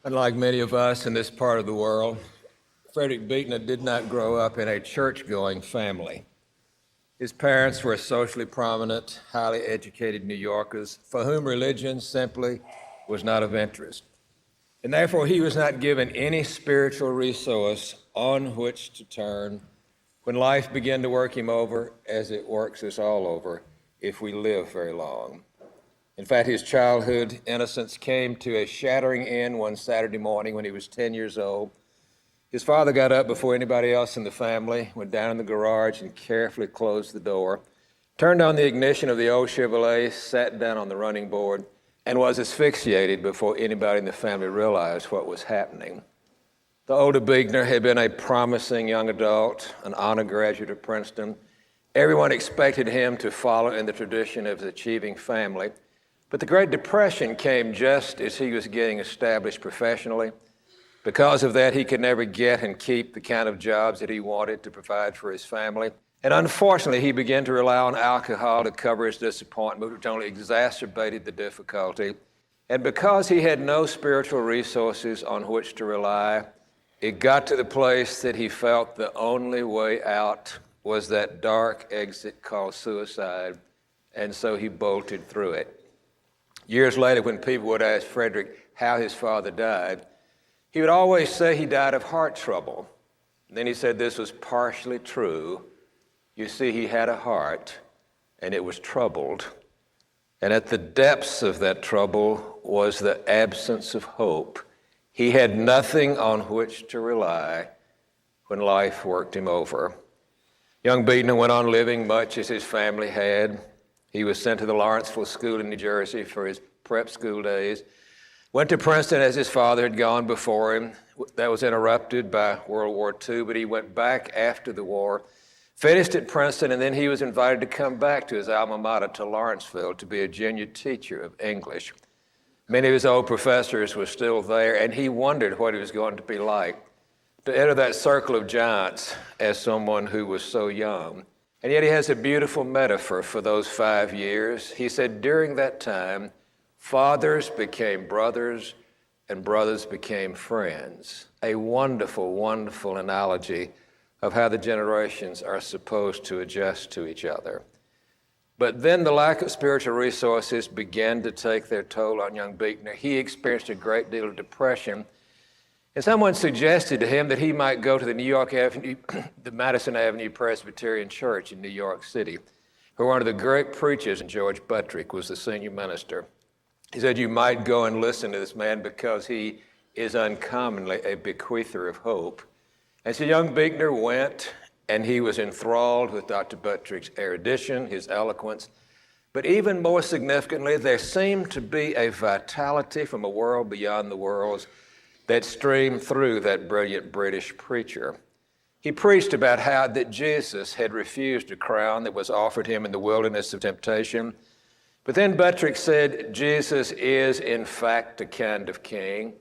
Unlike many of us in this part of the world, Frederick Beekner did not grow up in a church-going family. His parents were socially prominent, highly educated New Yorkers for whom religion simply was not of interest. And therefore, he was not given any spiritual resource on which to turn when life began to work him over, as it works us all over if we live very long. In fact, his childhood innocence came to a shattering end one Saturday morning when he was 10 years old. His father got up before anybody else in the family, went down in the garage and carefully closed the door, turned on the ignition of the old Chevrolet, sat down on the running board, and was asphyxiated before anybody in the family realized what was happening. The older Beekner had been a promising young adult, an honor graduate of Princeton. Everyone expected him to follow in the tradition of his achieving family. But the Great Depression came just as he was getting established professionally. Because of that, he could never get and keep the kind of jobs that he wanted to provide for his family. And unfortunately, he began to rely on alcohol to cover his disappointment, which only exacerbated the difficulty. And because he had no spiritual resources on which to rely, it got to the place that he felt the only way out was that dark exit called suicide. And so he bolted through it. Years later, when people would ask Frederick how his father died, he would always say he died of heart trouble. And then he said this was partially true. You see, he had a heart, and it was troubled. And at the depths of that trouble was the absence of hope. He had nothing on which to rely when life worked him over. Young Beekner went on living much as his family had. He was sent to the Lawrenceville School in New Jersey for his prep school days. Went to Princeton as his father had gone before him. That was interrupted by World War II, but he went back after the war, finished at Princeton, and then he was invited to come back to his alma mater, to Lawrenceville, to be a junior teacher of English. Many of his old professors were still there, and he wondered what it was going to be like to enter that circle of giants as someone who was so young. And yet he has a beautiful metaphor for those 5 years. He said, during that time, fathers became brothers and brothers became friends. A wonderful, wonderful analogy of how the generations are supposed to adjust to each other. But then the lack of spiritual resources began to take their toll on young Beekner. He experienced a great deal of depression. And someone suggested to him that he might go to the Madison Avenue Presbyterian Church in New York City, where one of the great preachers, George Buttrick, was the senior minister. He said, you might go and listen to this man because he is uncommonly a bequeather of hope. And so young Beekner went, and he was enthralled with Dr. Buttrick's erudition, his eloquence. But even more significantly, there seemed to be a vitality from a world beyond the worlds that streamed through that brilliant British preacher. He preached about how that Jesus had refused a crown that was offered him in the wilderness of temptation. But then Buttrick said Jesus is in fact a kind of king,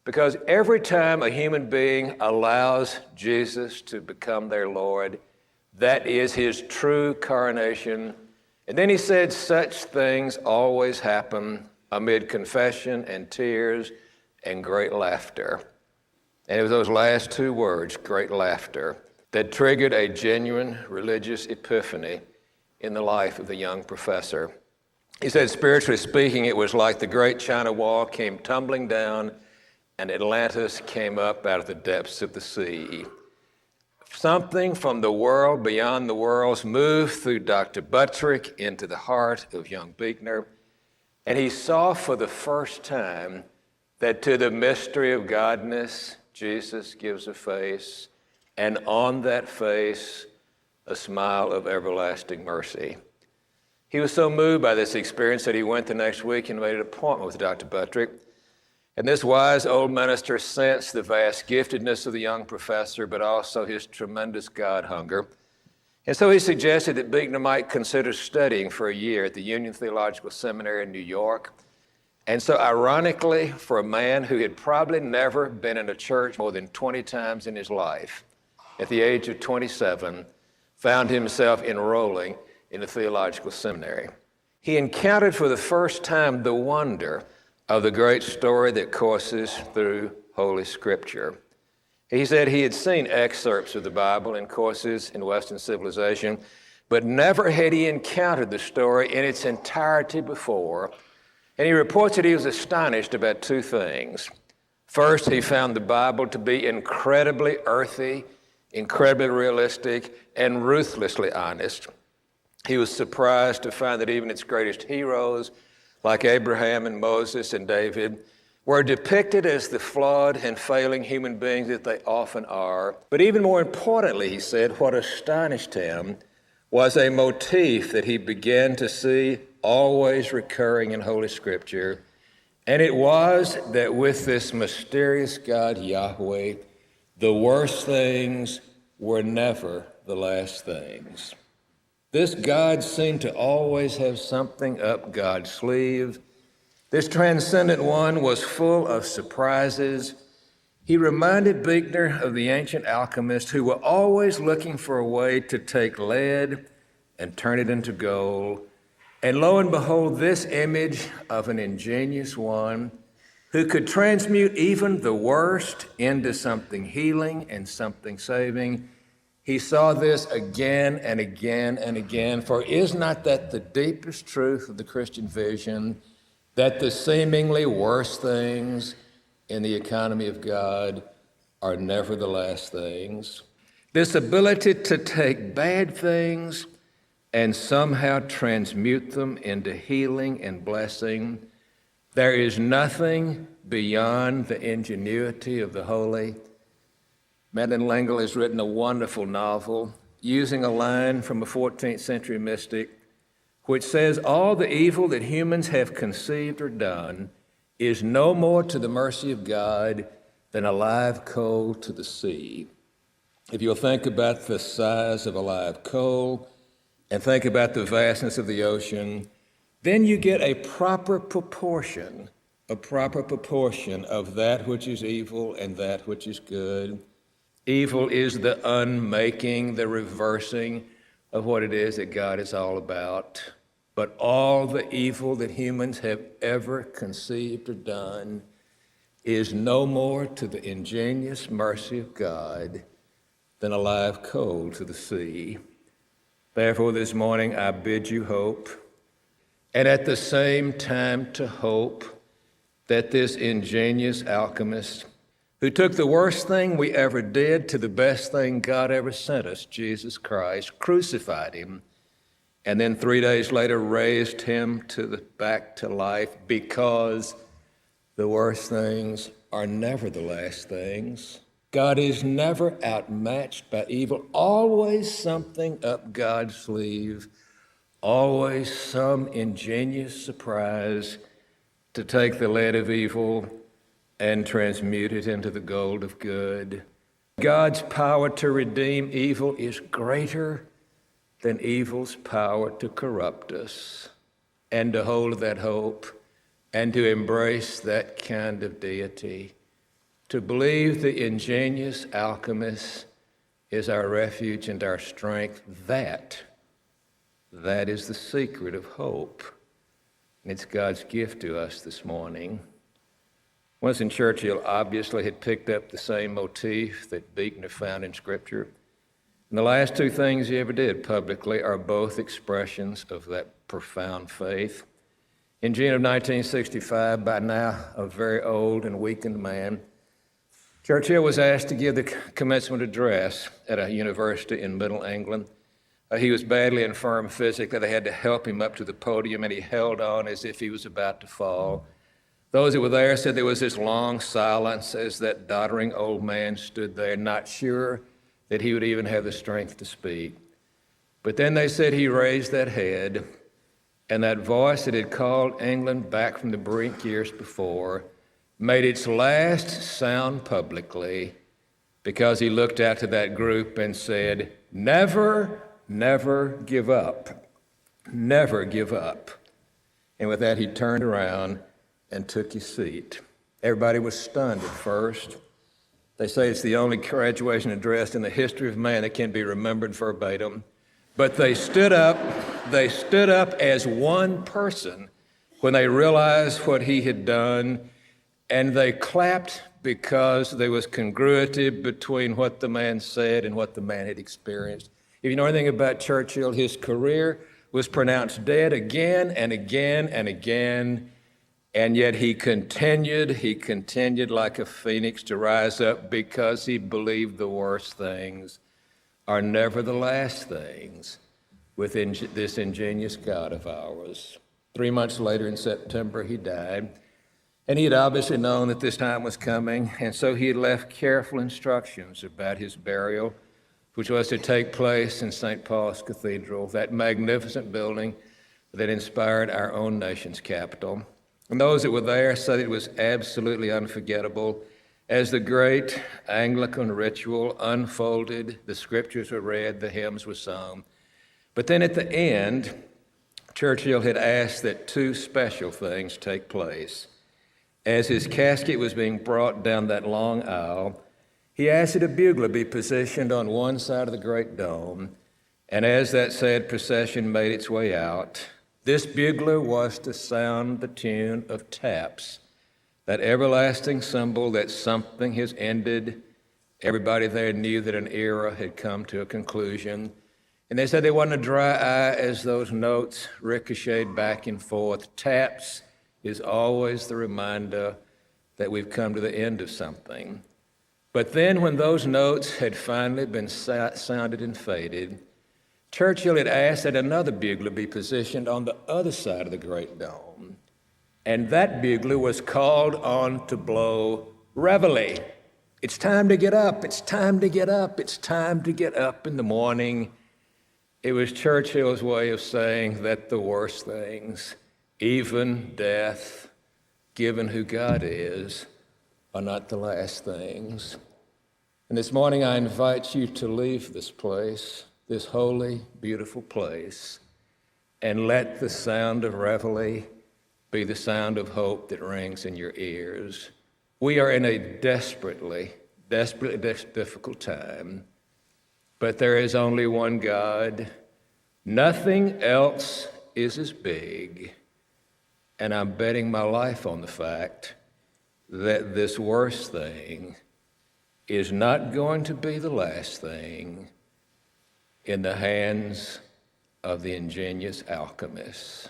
because every time a human being allows Jesus to become their Lord, that is his true coronation. And then he said such things always happen amid confession and tears and great laughter. And it was those last two words, great laughter, that triggered a genuine religious epiphany in the life of the young professor. He said, spiritually speaking, it was like the great China Wall came tumbling down and Atlantis came up out of the depths of the sea. Something from the world beyond the worlds moved through Dr. Buttrick into the heart of young Beekner, and he saw for the first time that to the mystery of Godness, Jesus gives a face, and on that face, a smile of everlasting mercy. He was so moved by this experience that he went the next week and made an appointment with Dr. Buttrick. And this wise old minister sensed the vast giftedness of the young professor, but also his tremendous God hunger. And so he suggested that Beekner might consider studying for a year at the Union Theological Seminary in New York. And so ironically, for a man who had probably never been in a church more than 20 times in his life, at the age of 27, found himself enrolling in a theological seminary. He encountered for the first time the wonder of the great story that courses through Holy Scripture. He said he had seen excerpts of the Bible in courses in Western civilization, but never had he encountered the story in its entirety before. And he reports that he was astonished about two things. First, he found the Bible to be incredibly earthy, incredibly realistic, and ruthlessly honest. He was surprised to find that even its greatest heroes, like Abraham and Moses and David, were depicted as the flawed and failing human beings that they often are. But even more importantly, he said, what astonished him was a motif that he began to see always recurring in Holy Scripture, and it was that with this mysterious God, Yahweh, the worst things were never the last things. This God seemed to always have something up God's sleeve. This transcendent one was full of surprises. He reminded Buechner of the ancient alchemists who were always looking for a way to take lead and turn it into gold. And lo and behold, this image of an ingenious one who could transmute even the worst into something healing and something saving. He saw this again and again and again, for is not that the deepest truth of the Christian vision, that the seemingly worst things in the economy of God are never the last things? This ability to take bad things and somehow transmute them into healing and blessing. There is nothing beyond the ingenuity of the holy. Madeline L'Engle has written a wonderful novel using a line from a 14th century mystic which says, all the evil that humans have conceived or done is no more to the mercy of God than a live coal to the sea. If you'll think about the size of a live coal and think about the vastness of the ocean, then you get a proper proportion of that which is evil and that which is good. Evil is the unmaking, the reversing of what it is that God is all about. But all the evil that humans have ever conceived or done is no more to the ingenious mercy of God than a live coal to the sea. Therefore, this morning I bid you hope, and at the same time to hope that this ingenious alchemist, who took the worst thing we ever did to the best thing God ever sent us, Jesus Christ, crucified him, and then 3 days later raised him back to life, because the worst things are never the last things. God is never outmatched by evil, always something up God's sleeve, always some ingenious surprise to take the lead of evil and transmute it into the gold of good. God's power to redeem evil is greater than evil's power to corrupt us. And to hold that hope and to embrace that kind of deity, to believe the ingenious alchemist is our refuge and our strength, that is the secret of hope. And it's God's gift to us this morning. Winston Churchill obviously had picked up the same motif that Buechner found in Scripture. And the last two things he ever did publicly are both expressions of that profound faith. In June of 1965, by now a very old and weakened man, Churchill was asked to give the commencement address at a university in Middle England. He was badly infirm physically. They had to help him up to the podium, and he held on as if he was about to fall. Those that were there said there was this long silence as that doddering old man stood there, not sure that he would even have the strength to speak. But then they said he raised that head, and that voice that had called England back from the brink years before made its last sound publicly, because he looked out to that group and said, "Never, never give up. Never give up." And with that, he turned around and took his seat. Everybody was stunned at first. They say it's the only graduation address in the history of man that can be remembered verbatim. But they stood up as one person when they realized what he had done, and they clapped because there was congruity between what the man said and what the man had experienced. If you know anything about Churchill, his career was pronounced dead again and again and again, and yet he continued like a phoenix to rise up because he believed the worst things are never the last things within this ingenious God of ours. 3 months later in September, he died. And he had obviously known that this time was coming, and so he had left careful instructions about his burial, which was to take place in St. Paul's Cathedral, that magnificent building that inspired our own nation's capital. And those that were there said it was absolutely unforgettable. As the great Anglican ritual unfolded, the scriptures were read, the hymns were sung. But then at the end, Churchill had asked that two special things take place. As his casket was being brought down that long aisle, he asked that a bugler be positioned on one side of the great dome, and as that sad procession made its way out, this bugler was to sound the tune of taps, that everlasting symbol that something has ended. Everybody there knew that an era had come to a conclusion, and they said there wasn't a dry eye as those notes ricocheted back and forth. Taps is always the reminder that we've come to the end of something. But then when those notes had finally been sounded and faded, Churchill had asked that another bugler be positioned on the other side of the great dome. And that bugler was called on to blow reveille. It's time to get up, it's time to get up, it's time to get up in the morning. It was Churchill's way of saying that the worst things, even death, given who God is, are not the last things. And this morning I invite you to leave this place, this holy, beautiful place, and let the sound of reveille be the sound of hope that rings in your ears. We are in a desperately difficult time, but there is only one God. Nothing else is as big. And I'm betting my life on the fact that this worst thing is not going to be the last thing in the hands of the ingenious alchemists.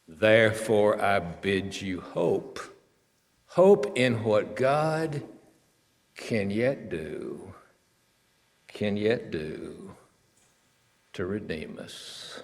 Therefore, I bid you hope. Hope in what God can yet do to redeem us.